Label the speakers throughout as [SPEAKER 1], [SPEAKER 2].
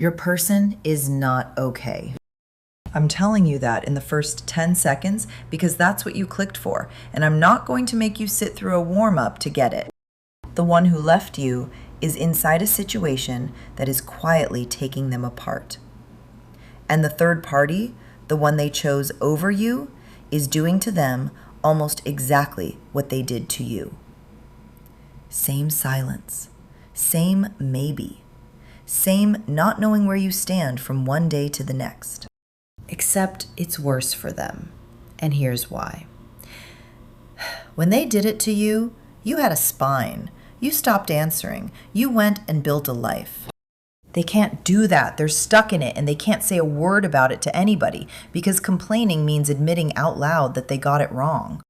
[SPEAKER 1] Your person is not okay. I'm telling you that in the first 10 seconds because that's what you clicked for, and I'm not going to make you sit through a warm-up to get it. The one who left you is inside a situation that is quietly taking them apart. And the third party, the one they chose over you, is doing to them almost exactly what they did to you. Same silence, same maybe, same not knowing where you stand from one day to the next. Except it's worse for them, and here's why. When they did it to you, you had a spine. You stopped answering. You went and built a life. They can't do that. They're stuck in it, and they can't say a word about it to anybody because complaining means admitting out loud that they got it wrong.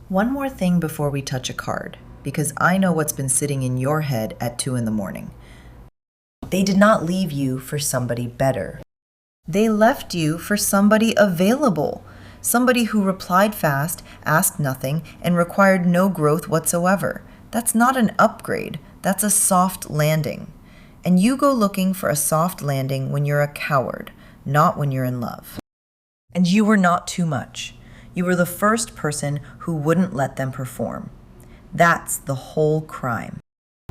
[SPEAKER 1] One more thing before we touch a card, because I know what's been sitting in your head at 2 a.m. They did not leave you for somebody better. They left you for somebody available, somebody who replied fast, asked nothing, and required no growth whatsoever. That's not an upgrade. That's a soft landing. And you go looking for a soft landing when you're a coward, not when you're in love. And you were not too much. You were the first person who wouldn't let them perform. That's the whole crime.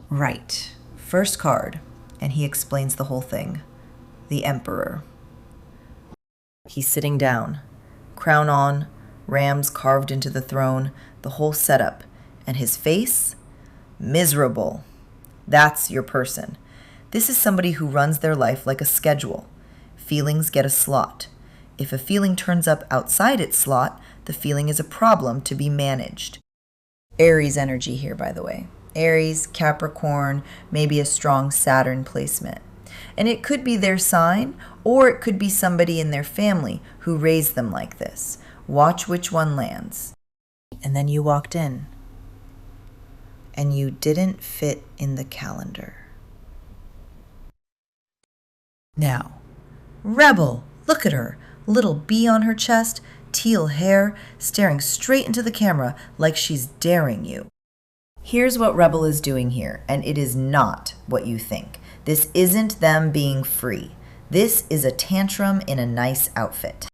[SPEAKER 1] Right. First card, and he explains the whole thing. The Emperor. He's sitting down, crown on, rams carved into the throne, the whole setup, and his face? Miserable. That's your person. This is somebody who runs their life like a schedule. Feelings get a slot. If a feeling turns up outside its slot, the feeling is a problem to be managed. Aries energy here, by the way. Aries, Capricorn, maybe a strong Saturn placement. And it could be their sign, or it could be somebody in their family who raised them like this. Watch which one lands. And then you walked in. And you didn't fit in the calendar. Now, Rebel, look at her. Little bee on her chest, teal hair, staring straight into the camera like she's daring you. Here's what Rebel is doing here, and it is not what you think. This isn't them being free. This is a tantrum in a nice outfit.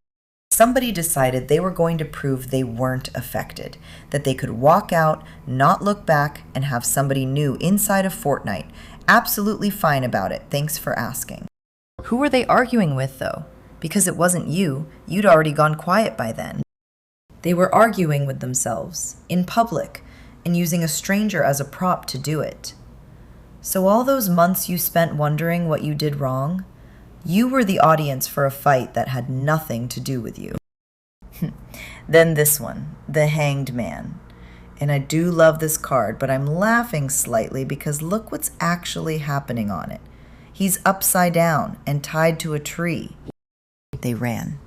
[SPEAKER 1] Somebody decided they were going to prove they weren't affected, that they could walk out, not look back, and have somebody new inside a fortnight. Absolutely fine about it. Thanks for asking. Who were they arguing with, though? Because it wasn't you. You'd already gone quiet by then. They were arguing with themselves, in public, and using a stranger as a prop to do it. So all those months you spent wondering what you did wrong, you were the audience for a fight that had nothing to do with you. Then this one, the Hanged Man. And I do love this card, but I'm laughing slightly because look what's actually happening on it. He's upside down and tied to a tree. They ran.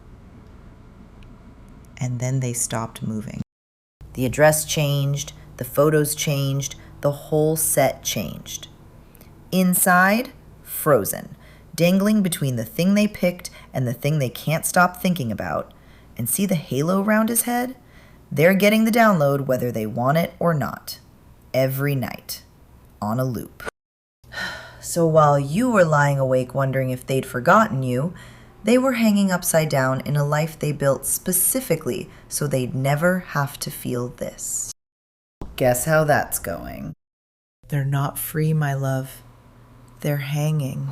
[SPEAKER 1] And then they stopped moving. The address changed, the photos changed, the whole set changed. Inside, frozen, dangling between the thing they picked and the thing they can't stop thinking about. And see the halo around his head? They're getting the download whether they want it or not. Every night. On a loop. So while you were lying awake wondering if they'd forgotten you, they were hanging upside down in a life they built specifically so they'd never have to feel this. Guess how that's going? They're not free, my love. They're hanging.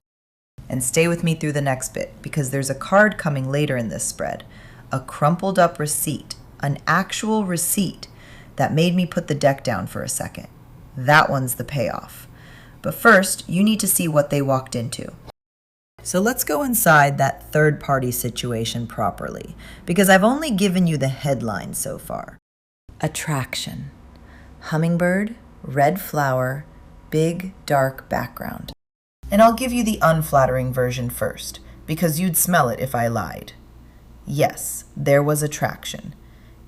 [SPEAKER 1] And stay with me through the next bit, because there's a card coming later in this spread. A crumpled up receipt, an actual receipt that made me put the deck down for a second. That one's the payoff. But first, you need to see what they walked into. So let's go inside that third-party situation properly, because I've only given you the headline so far. Attraction. Hummingbird, red flower, big, dark background. And I'll give you the unflattering version first, because you'd smell it if I lied. Yes, there was attraction.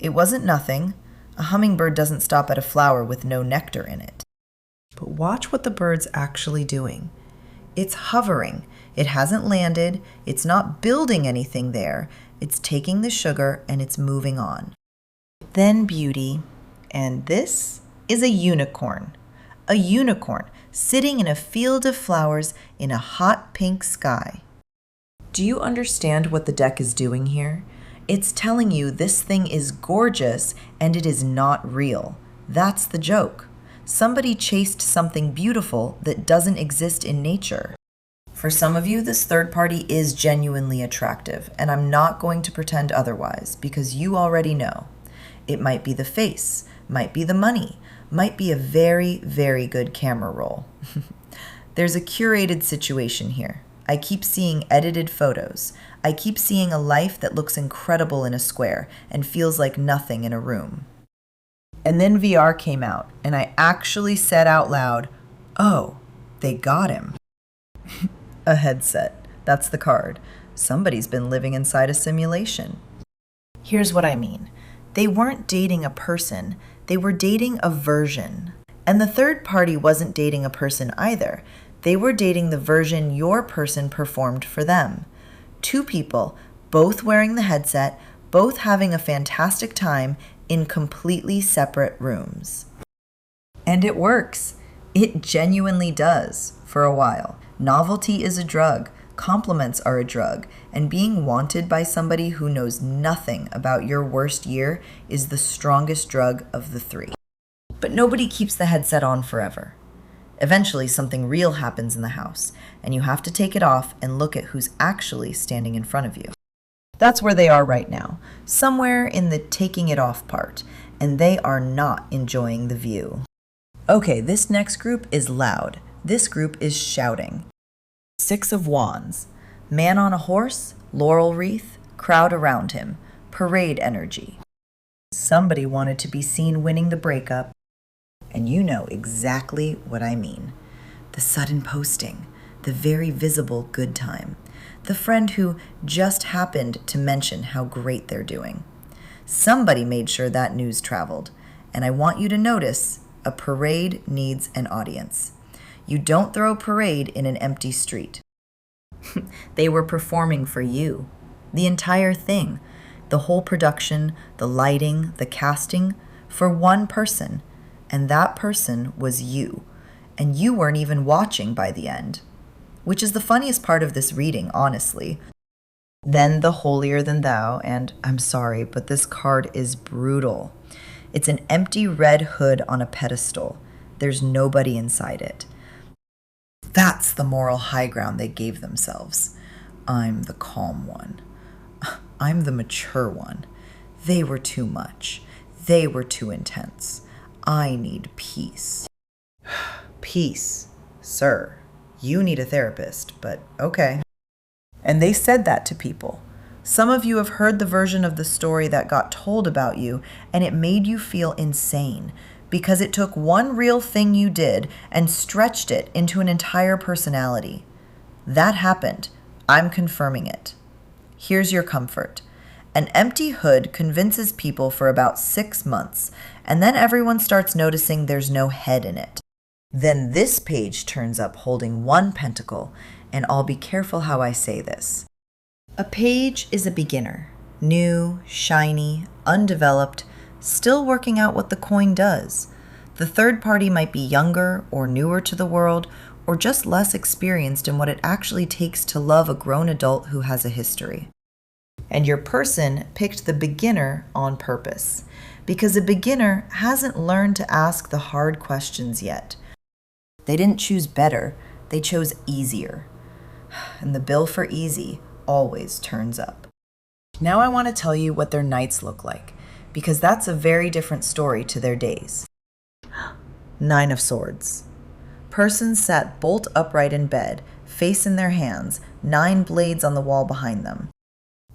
[SPEAKER 1] It wasn't nothing. A hummingbird doesn't stop at a flower with no nectar in it. But watch what the bird's actually doing. It's hovering. It hasn't landed. It's not building anything there. It's taking the sugar and it's moving on. Then beauty. And this is a unicorn. A unicorn sitting in a field of flowers in a hot pink sky. Do you understand what the deck is doing here? It's telling you this thing is gorgeous and it is not real. That's the joke. Somebody chased something beautiful that doesn't exist in nature. For some of you, this third party is genuinely attractive, and I'm not going to pretend otherwise because you already know. It might be the face, might be the money, might be a very, very good camera roll. There's a curated situation here. I keep seeing edited photos. I keep seeing a life that looks incredible in a square and feels like nothing in a room. And then VR came out, and I actually said out loud, "Oh, they got him." A headset. That's the card. Somebody's been living inside a simulation. Here's what I mean. They weren't dating a person, they were dating a version. And the third party wasn't dating a person either. They were dating the version your person performed for them. Two people, both wearing the headset, both having a fantastic time in completely separate rooms. And it works. It genuinely does, for a while. Novelty is a drug, compliments are a drug, and being wanted by somebody who knows nothing about your worst year is the strongest drug of the three. But nobody keeps the headset on forever. Eventually, something real happens in the house, and you have to take it off and look at who's actually standing in front of you. That's where they are right now, somewhere in the taking it off part, and they are not enjoying the view. Okay, this next group is loud. This group is shouting. 6 of Wands. Man on a horse, laurel wreath, crowd around him, parade energy. Somebody wanted to be seen winning the breakup, and you know exactly what I mean. The sudden posting, the very visible good time, the friend who just happened to mention how great they're doing. Somebody made sure that news traveled, and I want you to notice a parade needs an audience. You don't throw a parade in an empty street. They were performing for you. The entire thing, the whole production, the lighting, the casting, for one person. And that person was you. And you weren't even watching by the end. Which is the funniest part of this reading, honestly. Then the holier than thou, and I'm sorry, but this card is brutal. It's an empty red hood on a pedestal. There's nobody inside it. That's the moral high ground they gave themselves. I'm the calm one. I'm the mature one. They were too much. They were too intense. I need peace. Peace, sir. You need a therapist, but okay. And they said that to people. Some of you have heard the version of the story that got told about you, and it made you feel insane because it took one real thing you did and stretched it into an entire personality. That happened. I'm confirming it. Here's your comfort. An empty hood convinces people for about 6 months, and then everyone starts noticing there's no head in it. Then this page turns up holding 1 pentacle, and I'll be careful how I say this. A page is a beginner, new, shiny, undeveloped, still working out what the coin does. The third party might be younger or newer to the world, or just less experienced in what it actually takes to love a grown adult who has a history. And your person picked the beginner on purpose, because a beginner hasn't learned to ask the hard questions yet. They didn't choose better, they chose easier. And the bill for easy always turns up. Now I want to tell you what their nights look like, because that's a very different story to their days. 9 of Swords. Person sat bolt upright in bed, face in their hands, 9 blades on the wall behind them.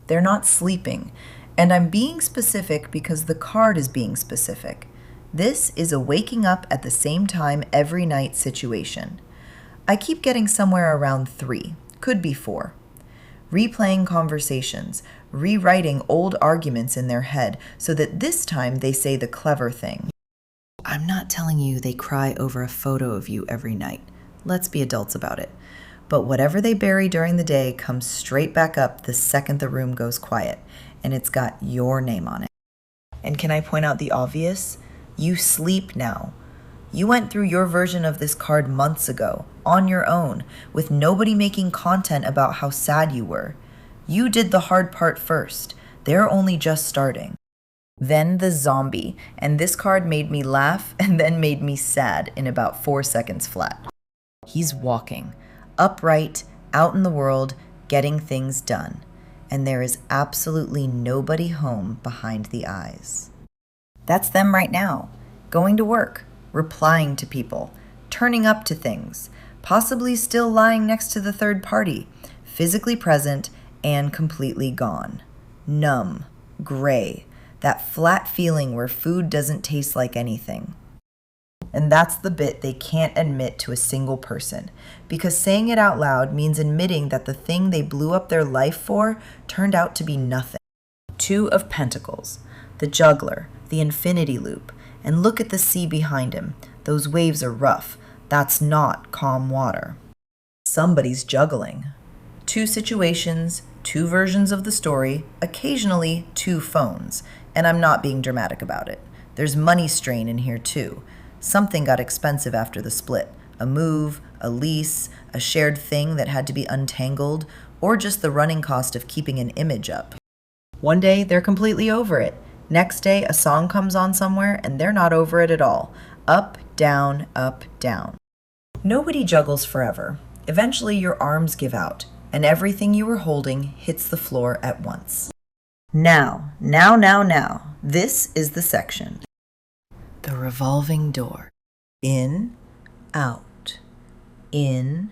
[SPEAKER 1] They're not sleeping, and I'm being specific because the card is being specific. This is a waking up at the same time every night situation. I keep getting somewhere around 3, could be 4. Replaying conversations, rewriting old arguments in their head so that this time they say the clever thing. I'm not telling you they cry over a photo of you every night. Let's be adults about it. But whatever they bury during the day comes straight back up the second the room goes quiet, and it's got your name on it. And can I point out the obvious? You sleep now. You went through your version of this card months ago, on your own, with nobody making content about how sad you were. You did the hard part first. They're only just starting. Then the zombie, and this card made me laugh and then made me sad in about 4 seconds flat. He's walking, upright, out in the world, getting things done. And there is absolutely nobody home behind the eyes. That's them right now, going to work, replying to people, turning up to things, possibly still lying next to the third party, physically present and completely gone. Numb, gray, that flat feeling where food doesn't taste like anything. And that's the bit they can't admit to a single person, because saying it out loud means admitting that the thing they blew up their life for turned out to be nothing. 2 of Pentacles, the juggler, the infinity loop, and look at the sea behind him. Those waves are rough. That's not calm water. Somebody's juggling. 2 situations, 2 versions of the story, occasionally 2 phones, and I'm not being dramatic about it. There's money strain in here too. Something got expensive after the split. A move, a lease, a shared thing that had to be untangled, or just the running cost of keeping an image up. One day, they're completely over it. Next day, a song comes on somewhere, and they're not over it at all. Up, down, up, down. Nobody juggles forever. Eventually, your arms give out, and everything you were holding hits the floor at once. Now. This is the section. The revolving door. In, out. In,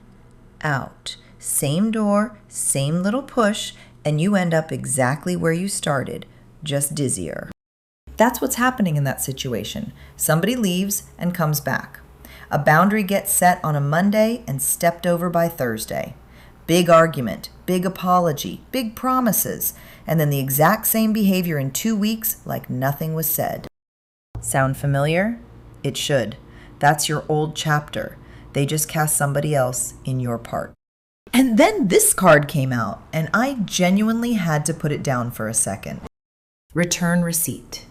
[SPEAKER 1] out. Same door, same little push, and you end up exactly where you started, just dizzier. That's what's happening in that situation. Somebody leaves and comes back. A boundary gets set on a Monday and stepped over by Thursday. Big argument, big apology, big promises, and then the exact same behavior in 2 weeks like nothing was said. Sound familiar? It should. That's your old chapter. They just cast somebody else in your part. And then this card came out, and I genuinely had to put it down for a second. Return receipt.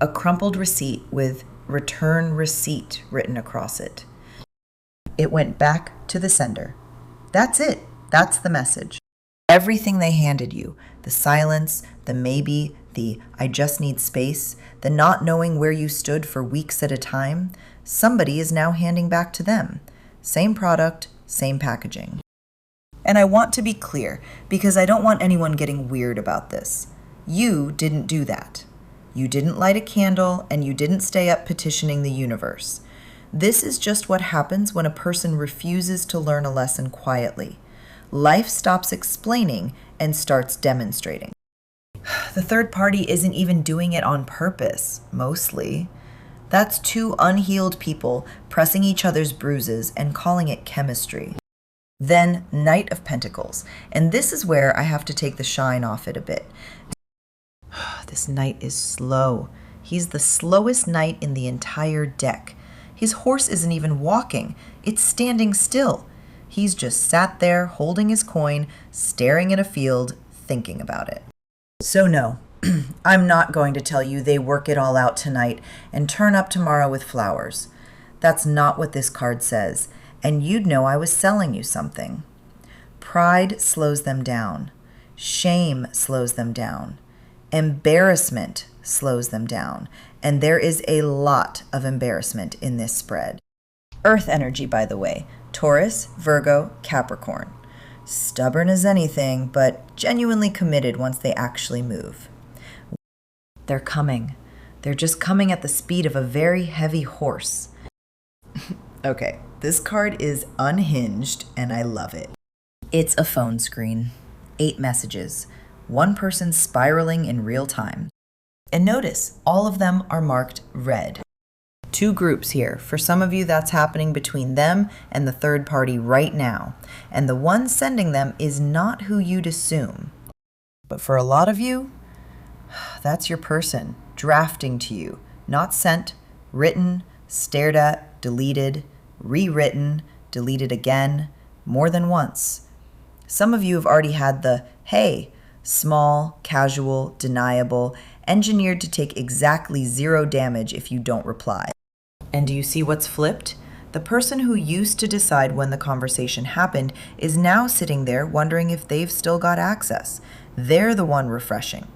[SPEAKER 1] A crumpled receipt with return receipt written across it. It went back to the sender. That's it. That's the message. Everything they handed you, the silence, the maybe, the I just need space, the not knowing where you stood for weeks at a time, somebody is now handing back to them. Same product, same packaging. And I want to be clear, because I don't want anyone getting weird about this. You didn't do that. You didn't light a candle, and you didn't stay up petitioning the universe. This is just what happens when a person refuses to learn a lesson quietly. Life stops explaining and starts demonstrating. The third party isn't even doing it on purpose, mostly. That's 2 unhealed people pressing each other's bruises and calling it chemistry. Then Knight of Pentacles, and this is where I have to take the shine off it a bit. This knight is slow. He's the slowest knight in the entire deck. His horse isn't even walking. It's standing still. He's just sat there holding his coin, staring at a field, thinking about it. So no, I'm not going to tell you they work it all out tonight and turn up tomorrow with flowers. That's not what this card says, and you'd know I was selling you something. Pride slows them down. Shame slows them down. Embarrassment slows them down, and there is a lot of embarrassment in this spread. Earth energy, by the way, Taurus, Virgo, Capricorn. Stubborn as anything, but genuinely committed once they actually move. They're coming. They're just coming at the speed of a very heavy horse. Okay, this card is unhinged, and I love it. It's a phone screen. 8 messages. 1 person spiraling in real time. And notice, all of them are marked red. 2 groups here. For some of you, that's happening between them and the third party right now. And the one sending them is not who you'd assume. But for a lot of you, that's your person, drafting to you. Not sent, written, stared at, deleted, rewritten, deleted again, more than once. Some of you have already had the, hey, small, casual, deniable, engineered to take exactly 0 damage if you don't reply. And do you see what's flipped? The person who used to decide when the conversation happened is now sitting there wondering if they've still got access. They're the one refreshing.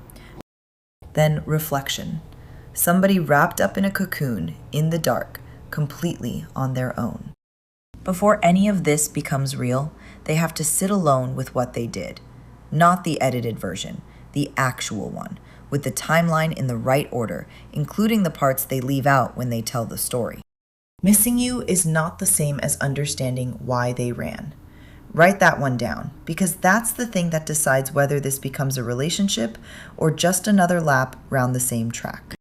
[SPEAKER 1] Then reflection. Somebody wrapped up in a cocoon, in the dark, completely on their own. Before any of this becomes real, they have to sit alone with what they did. Not the edited version, the actual one, with the timeline in the right order, including the parts they leave out when they tell the story. Missing you is not the same as understanding why they ran. Write that one down, because that's the thing that decides whether this becomes a relationship or just another lap round the same track.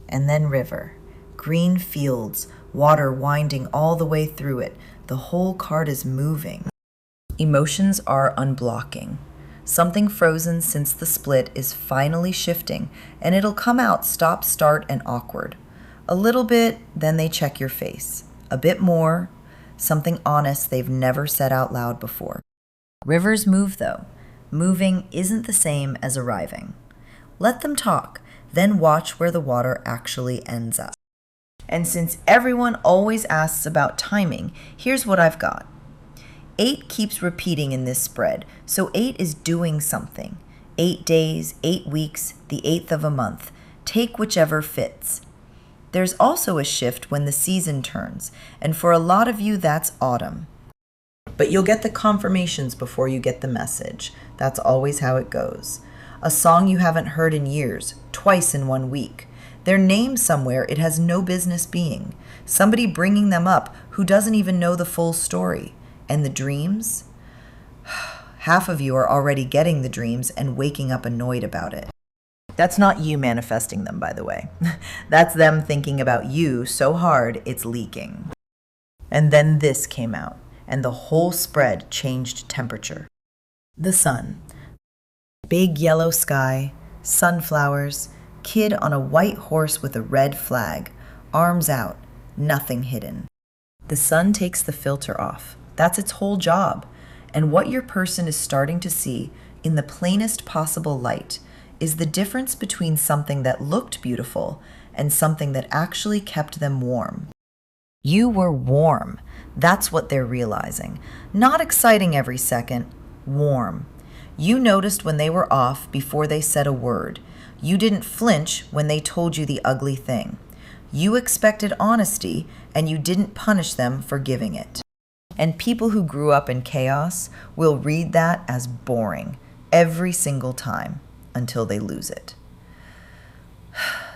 [SPEAKER 1] And then river. Green fields, water winding all the way through it. The whole card is moving. Emotions are unblocking. Something frozen since the split is finally shifting, and it'll come out stop, start, and awkward. A little bit, then they check your face. A bit more, something honest they've never said out loud before. Rivers move, though. Moving isn't the same as arriving. Let them talk, then watch where the water actually ends up. And since everyone always asks about timing, here's what I've got. 8 keeps repeating in this spread, so 8 is doing something. 8 days, 8 weeks, the 8th of a month. Take whichever fits. There's also a shift when the season turns, and for a lot of you that's autumn. But you'll get the confirmations before you get the message. That's always how it goes. A song you haven't heard in years, twice in 1 week. Their name somewhere it has no business being. Somebody bringing them up who doesn't even know the full story. And the dreams? Half of you are already getting the dreams and waking up annoyed about it. That's not you manifesting them, by the way. That's them thinking about you so hard it's leaking. And then this came out, and the whole spread changed temperature. The sun. Big yellow sky, sunflowers, kid on a white horse with a red flag, arms out, nothing hidden. The sun takes the filter off. That's its whole job. And what your person is starting to see in the plainest possible light is the difference between something that looked beautiful and something that actually kept them warm. You were warm. That's what they're realizing. Not exciting every second, warm. You noticed when they were off before they said a word. You didn't flinch when they told you the ugly thing. You expected honesty, and you didn't punish them for giving it. And people who grew up in chaos will read that as boring every single time until they lose it.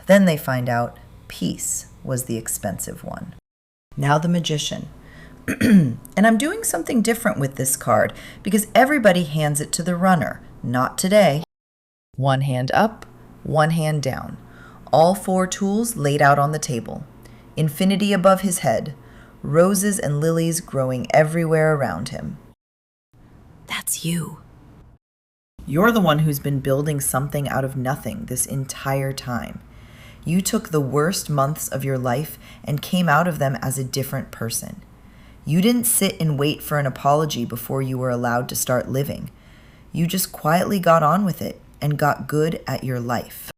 [SPEAKER 1] Then they find out peace was the expensive one. Now the magician. And I'm doing something different with this card because everybody hands it to the runner. Not today. One hand up, one hand down. All 4 tools laid out on the table. Infinity above his head. Roses and lilies growing everywhere around him. That's you. You're the one who's been building something out of nothing this entire time. You took the worst months of your life and came out of them as a different person. You didn't sit and wait for an apology before you were allowed to start living. You just quietly got on with it and got good at your life.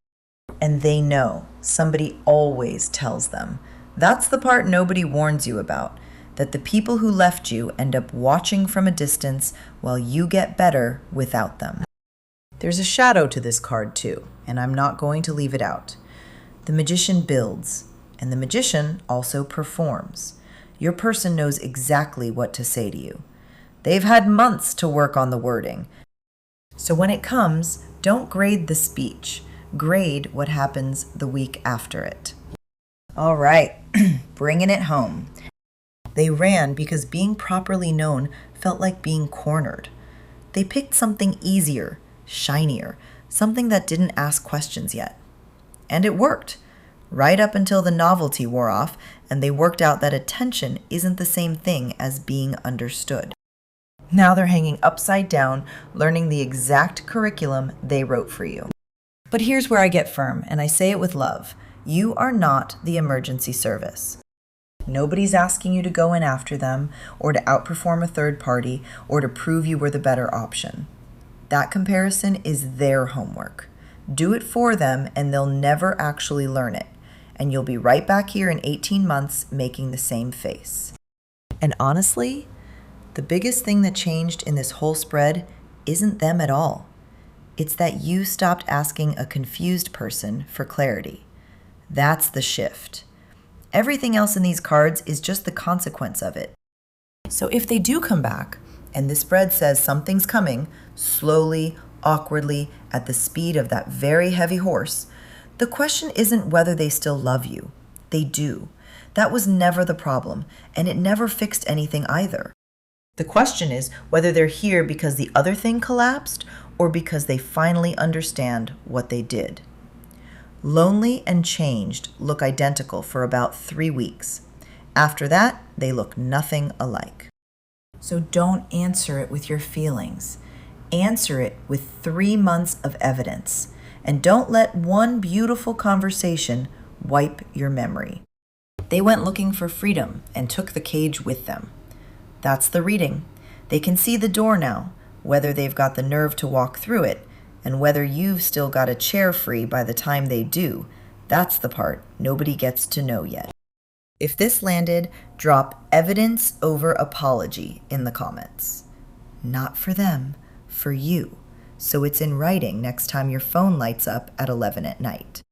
[SPEAKER 1] And they know. Somebody always tells them. That's the part nobody warns you about, that the people who left you end up watching from a distance while you get better without them. There's a shadow to this card too, and I'm not going to leave it out. The magician builds, and the magician also performs. Your person knows exactly what to say to you. They've had months to work on the wording. So when it comes, don't grade the speech. Grade what happens the week after it. All right, bringing it home. They ran because being properly known felt like being cornered. They picked something easier, shinier, something that didn't ask questions yet. And it worked, right up until the novelty wore off and they worked out that attention isn't the same thing as being understood. Now they're hanging upside down, learning the exact curriculum they wrote for you. But here's where I get firm, and I say it with love. You are not the emergency service. Nobody's asking you to go in after them, or to outperform a third party, or to prove you were the better option. That comparison is their homework. Do it for them, and they'll never actually learn it. And you'll be right back here in 18 months making the same face. And honestly, the biggest thing that changed in this whole spread isn't them at all. It's that you stopped asking a confused person for clarity. That's the shift. Everything else in these cards is just the consequence of it. So if they do come back, and this spread says something's coming, slowly, awkwardly, at the speed of that very heavy horse, the question isn't whether they still love you. They do. That was never the problem, and it never fixed anything either. The question is whether they're here because the other thing collapsed or because they finally understand what they did. Lonely and changed look identical for about 3 weeks. After that, they look nothing alike. So don't answer it with your feelings. Answer it with 3 months of evidence. And don't let one beautiful conversation wipe your memory. They went looking for freedom and took the cage with them. That's the reading. They can see the door now, whether they've got the nerve to walk through it, and whether you've still got a chair free by the time they do. That's the part nobody gets to know yet. If this landed, drop evidence over apology in the comments. Not for them, for you. So it's in writing next time your phone lights up at 11 at night.